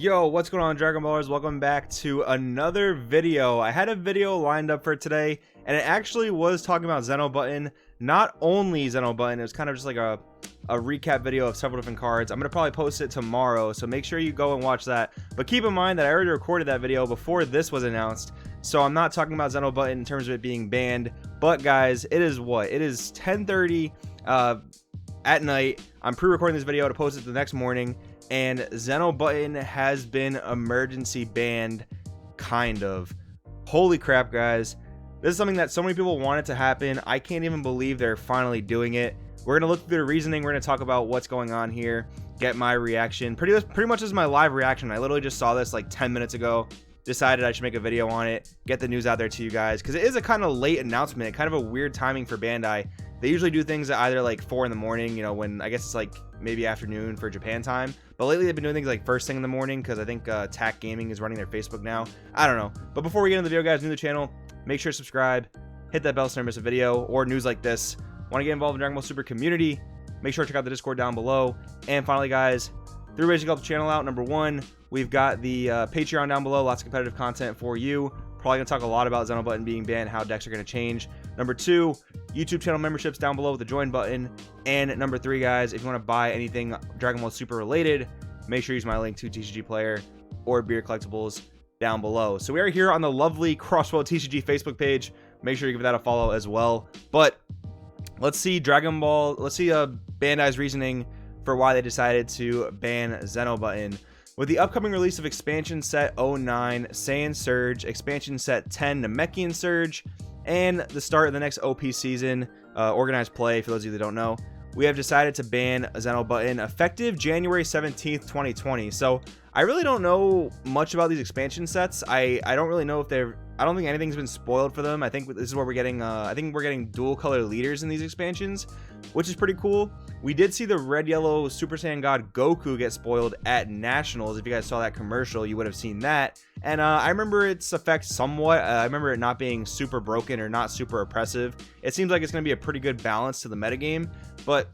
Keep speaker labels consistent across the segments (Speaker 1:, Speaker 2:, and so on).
Speaker 1: Yo, what's going on, Dragon Ballers? Welcome back to another video. I had a video lined up for today, and it actually was talking about Zen-Oh Button. Not only Zen-Oh Button, it was kind of just like a recap video of several different cards. I'm going to probably post it tomorrow, so make sure you go and watch that. But keep in mind that I already recorded that video before this was announced, so I'm not talking about Zen-Oh Button in terms of it being banned. But guys, it is what? It is 10:30 at night. I'm pre-recording this video to post it the next morning. And Zen-Oh Button has been emergency banned, kind of. Holy crap, guys. This is something that so many people wanted to happen. I can't even believe they're finally doing it. We're going to look through the reasoning. We're going to talk about what's going on here, get my reaction. Pretty much this is my live reaction. I literally just saw this like 10 minutes ago. Decided I should make a video on it, get the news out there to you guys, because it is a kind of late announcement, kind of a weird timing for Bandai. They usually do things at either like 4 in the morning, you know, when I guess it's like maybe afternoon for Japan time. But lately they've been doing things like first thing in the morning, because I think TAC Gaming is running their Facebook now. I don't know. But before we get into the video, guys, new to the channel, make sure to subscribe, hit that bell so you never miss a video or news like this. Want to get involved in Dragon Ball Super community? Make sure to check out the Discord down below. And finally, guys, 3 ways to help the channel out. Number 1, we've got the Patreon down below. Lots of competitive content for you. Probably going to talk a lot about Zen-Oh Button being banned, how decks are going to change. Number 2, YouTube channel memberships down below with the join button. And number 3, guys, if you want to buy anything Dragon Ball Super related, make sure you use my link to TCG Player or Beer Collectibles down below. So we are here on the lovely Crossroad TCG Facebook page. Make sure you give that a follow as well. But let's see Bandai's reasoning for why they decided to ban Zen-Oh Button. With the upcoming release of Expansion Set 09 Saiyan Surge, Expansion Set 10 Namekian Surge, and the start of the next OP season, Organized Play, for those of you that don't know, we have decided to ban Zen-Oh Button effective January 17th, 2020. So I really don't know much about these expansion sets. I don't really know if I don't think anything's been spoiled for them. I think this is where we're getting, I think we're getting dual color leaders in these expansions, which is pretty cool. We did see the red yellow Super Saiyan God Goku get spoiled at Nationals. If you guys saw that commercial, you would have seen that. And I remember its effect somewhat. I remember it not being super broken or not super oppressive. It seems like it's going to be a pretty good balance to the metagame. But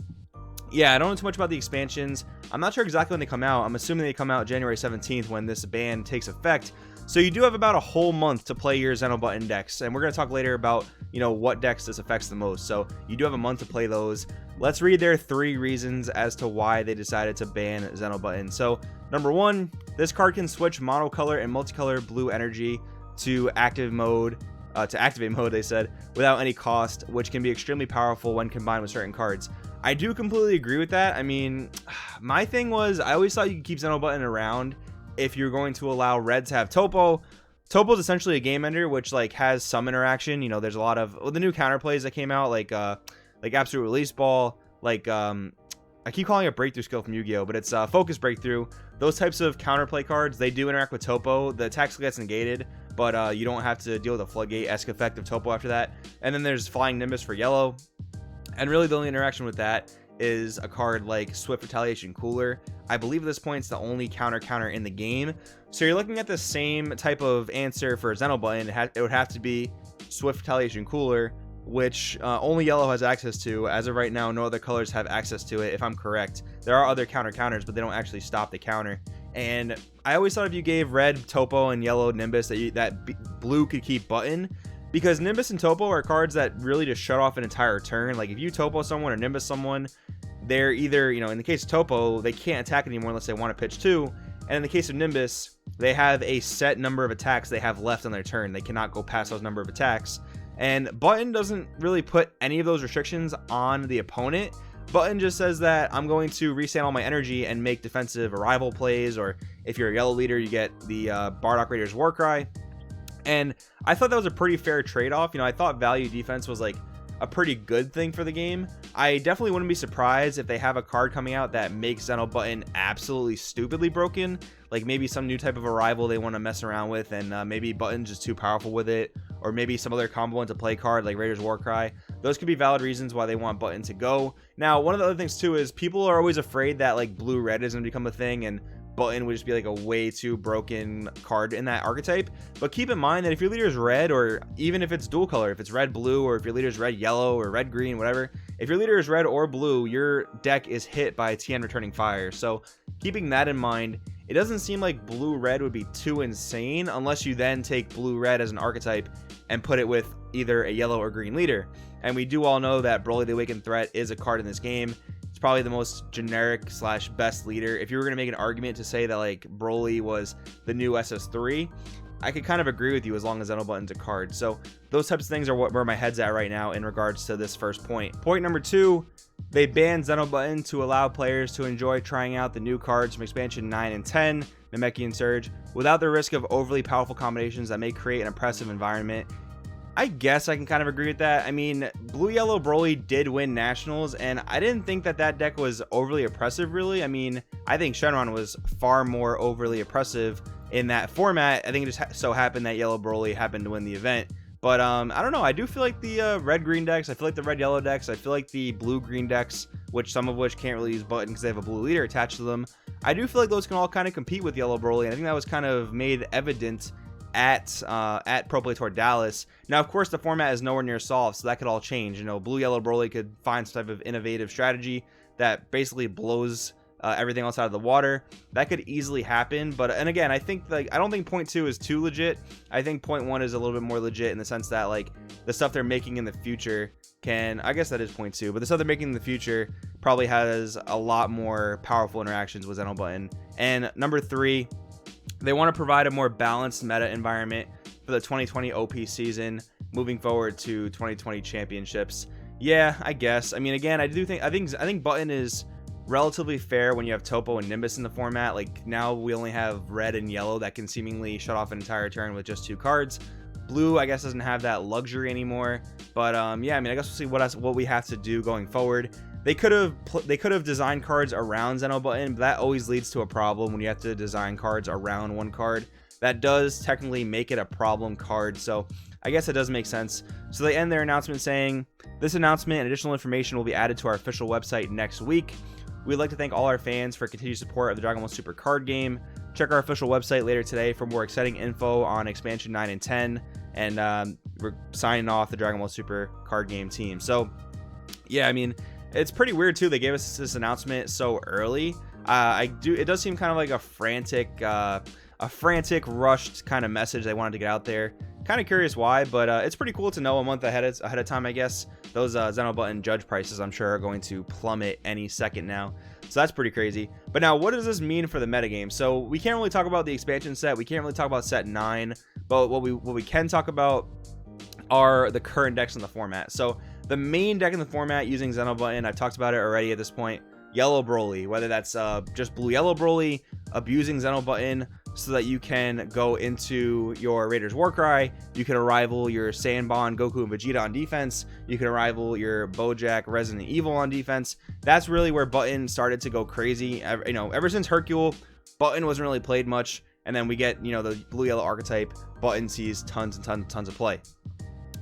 Speaker 1: yeah, I don't know too much about the expansions. I'm not sure exactly when they come out. I'm assuming they come out January 17th when this ban takes effect. So you do have about a whole month to play your Zen-Oh Button decks, and we're going to talk later about, you know, what decks this affects the most. So you do have a month to play those. Let's read their 3 reasons as to why they decided to ban Zen-Oh Button. So number 1, this card can switch monocolor and multicolor blue energy to active mode, to activate mode, they said, without any cost, which can be extremely powerful when combined with certain cards. I do completely agree with that. I mean, my thing was, I always thought you could keep Zen-Oh Button around if you're going to allow red to have Topo. Topo is essentially a game ender, which like has some interaction. You know, there's a lot of the new counterplays that came out, like Absolute Release Ball, like I keep calling it Breakthrough Skill from Yu-Gi-Oh, but it's Focus Breakthrough. Those types of counterplay cards, they do interact with Topo. The attack skill gets negated, but you don't have to deal with a Floodgate-esque effect of Topo after that. And then there's Flying Nimbus for yellow. And really the only interaction with that is a card like Swift Retaliation Cooler. I believe at this point it's the only counter in the game. So you're looking at the same type of answer for Zen-Oh Button. It would have to be Swift Retaliation Cooler, which only yellow has access to. As of right now, no other colors have access to it, if I'm correct. There are other counters, but they don't actually stop the counter. And I always thought if you gave red Topo and yellow Nimbus that blue could keep Button, because Nimbus and Topo are cards that really just shut off an entire turn. Like if you Topo someone or Nimbus someone, they're either, you know, in the case of Topo, they can't attack anymore unless they want to pitch 2. And in the case of Nimbus, they have a set number of attacks they have left on their turn. They cannot go past those number of attacks. And Button doesn't really put any of those restrictions on the opponent. Button just says that I'm going to restand all my energy and make defensive arrival plays, or if you're a yellow leader, you get the Bardock Raider's Warcry. And I thought that was a pretty fair trade-off. You know, I thought value defense was like a pretty good thing for the game. I definitely wouldn't be surprised if they have a card coming out that makes Zen-Oh Button absolutely stupidly broken. Like maybe some new type of arrival they want to mess around with, and maybe Button's just too powerful with it, or maybe some other combo into play card like Raider's Warcry. Those could be valid reasons why they want Button to go. Now, one of the other things too is people are always afraid that like blue-red is going to become a thing, and Button would just be like a way too broken card in that archetype. But keep in mind that if your leader is red, or even if it's dual color, if it's red blue, or if your leader is red yellow or red green, whatever, if your leader is red or blue, your deck is hit by TN returning fire. So keeping that in mind, it doesn't seem like blue-red would be too insane unless you then take blue-red as an archetype and put it with either a yellow or green leader. And we do all know that Broly the Awakened Threat is a card in this game. It's probably the most generic / best leader. If you were going to make an argument to say that like Broly was the new SS3, I could kind of agree with you as long as ZenOh Button's a card. So those types of things are where my head's at right now in regards to this first point. Point number 2, they banned ZenOh Button to allow players to enjoy trying out the new cards from expansion 9 and 10, Namekian Surge, without the risk of overly powerful combinations that may create an oppressive environment. I guess I can kind of agree with that. I mean, Blue Yellow Broly did win Nationals, and I didn't think that deck was overly oppressive, really. I mean, I think Shenron was far more overly oppressive in that format. I think it just so happened that Yellow Broly happened to win the event. But I don't know. I do feel like the red-green decks, I feel like the red-yellow decks, I feel like the blue-green decks, which some of which can't really use Button because they have a blue leader attached to them. I do feel like those can all kind of compete with Yellow Broly, and I think that was kind of made evident at Pro Play Tour Dallas. Now, of course, the format is nowhere near solved, so that could all change. You know, Blue Yellow Broly could find some type of innovative strategy that basically blows everything else out of the water. That could easily happen. But and again, I think like I don't think point 2 is too legit. I think point 1 is a little bit more legit in the sense that like the stuff they're making in the future can, I guess that is point 2, but the stuff they're making in the future probably has a lot more powerful interactions with ZenOh Button. And number 3, they want to provide a more balanced meta environment for the 2020 OP season moving forward to 2020 championships. Yeah, I guess. I mean, again, I think Button is relatively fair when you have Topo and Nimbus in the format. Like now we only have red and yellow that can seemingly shut off an entire turn with just 2 cards. Blue, I guess, doesn't have that luxury anymore. But yeah, I mean, I guess we'll see what we have to do going forward. They could have designed cards around ZenOh Button, but that always leads to a problem when you have to design cards around one card. That does technically make it a problem card, so I guess it does make sense. So they end their announcement saying, "This announcement and additional information will be added to our official website next week. We'd like to thank all our fans for continued support of the Dragon Ball Super card game. Check our official website later today for more exciting info on expansion 9 and 10, and we're signing off the Dragon Ball Super card game team." So yeah, I mean, it's pretty weird too. They gave us this announcement so early. It does seem kind of like a frantic, rushed kind of message they wanted to get out there. Kind of curious why, but it's pretty cool to know a month ahead of time, I guess. Those ZenOh Button judge prices, I'm sure, are going to plummet any second now. So that's pretty crazy. But now, what does this mean for the metagame? So we can't really talk about the expansion set. We can't really talk about set 9. But what we can talk about are the current decks in the format. So the main deck in the format using ZenOh Button, I've talked about it already at this point. Yellow Broly, whether that's just Blue Yellow Broly, abusing ZenOh Button so that you can go into your Raiders Warcry, you can rival your Saiyan, Goku, and Vegeta on defense, you can rival your Bojack, Resident Evil on defense. That's really where Button started to go crazy. Ever since Hercule, Button wasn't really played much, and then we get, the Blue Yellow archetype. Button sees tons and tons of play.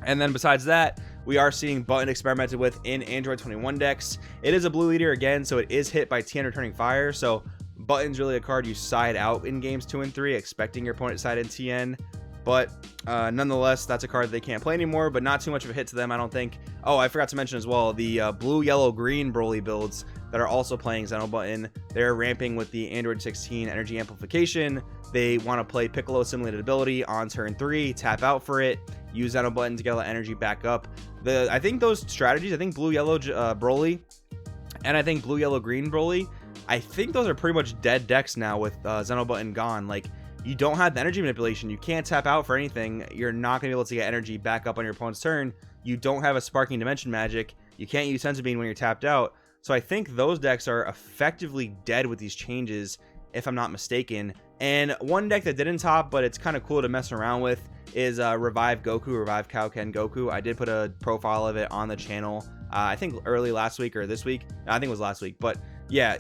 Speaker 1: And then besides that, we are seeing Button experimented with in Android 21 decks. It is a blue leader again, so it is hit by TN returning fire. So Button's really a card you side out in games 2 and 3, expecting your opponent to side in TN. But nonetheless, that's a card they can't play anymore, but not too much of a hit to them, I don't think. Oh, I forgot to mention as well, the blue, yellow, green Broly builds that are also playing ZenOh Button. They're ramping with the Android 16 energy amplification. They want to play Piccolo simulated ability on turn 3, tap out for it, use ZenOh Button to get all the energy back up. I think those strategies, I think blue, yellow Broly, and I think blue, yellow, green Broly, I think those are pretty much dead decks now with ZenOh Button gone. Like, you don't have the energy manipulation. You can't tap out for anything. You're not going to be able to get energy back up on your opponent's turn. You don't have a Sparking Dimension magic. You can't use Senzu Bean when you're tapped out. So I think those decks are effectively dead with these changes, if I'm not mistaken. And one deck that didn't top, but it's kind of cool to mess around with, is Revive Goku, Revive Kaioken Goku. I did put a profile of it on the channel, I think early last week or this week. I think it was last week. But yeah,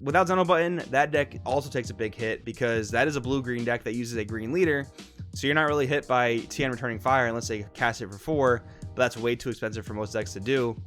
Speaker 1: without ZenOh Button, that deck also takes a big hit because that is a blue-green deck that uses a green leader. So you're not really hit by TN returning fire unless they cast it for 4, but that's way too expensive for most decks to do.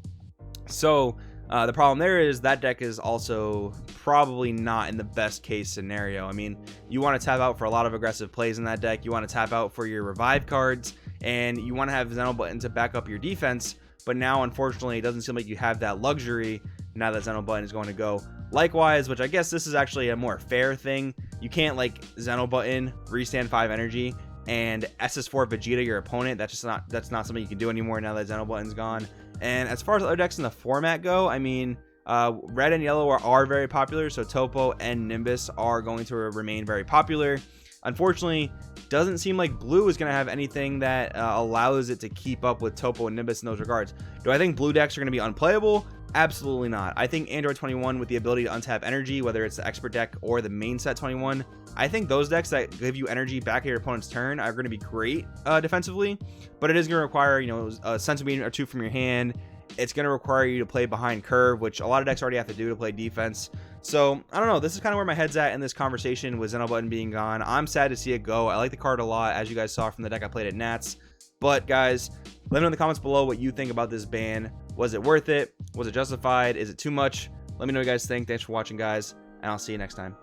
Speaker 1: So the problem there is that deck is also probably not in the best case scenario. I mean, you want to tap out for a lot of aggressive plays in that deck. You want to tap out for your revive cards, and you want to have ZenOh Button to back up your defense. But now, unfortunately, it doesn't seem like you have that luxury now that ZenOh Button is going to go. Likewise, which I guess this is actually a more fair thing. You can't like ZenOh Button, restand 5 energy, and SS4 Vegeta your opponent. That's not something you can do anymore now that ZenOh Button's gone. And as far as other decks in the format go, I mean, red and yellow are very popular, so Topo and Nimbus are going to remain very popular. Unfortunately, doesn't seem like blue is going to have anything that allows it to keep up with Topo and Nimbus in those regards. Do I think blue decks are going to be unplayable? Absolutely not. I think Android 21 with the ability to untap energy, whether it's the expert deck or the main set 21, I think those decks that give you energy back at your opponent's turn are going to be great defensively, but it is going to require, you know, a sense beam or 2 from your hand. It's going to require you to play behind curve, which a lot of decks already have to do to play defense. So I don't know, this is kind of where my head's at in this conversation with ZenOh Button being gone. I'm sad to see it go. I like the card a lot, as you guys saw from the deck I played at Nats. But guys, let me know in the comments below what you think about this ban. Was it worth it? Was it justified? Is it too much? Let me know what you guys think. Thanks for watching, guys, and I'll see you next time.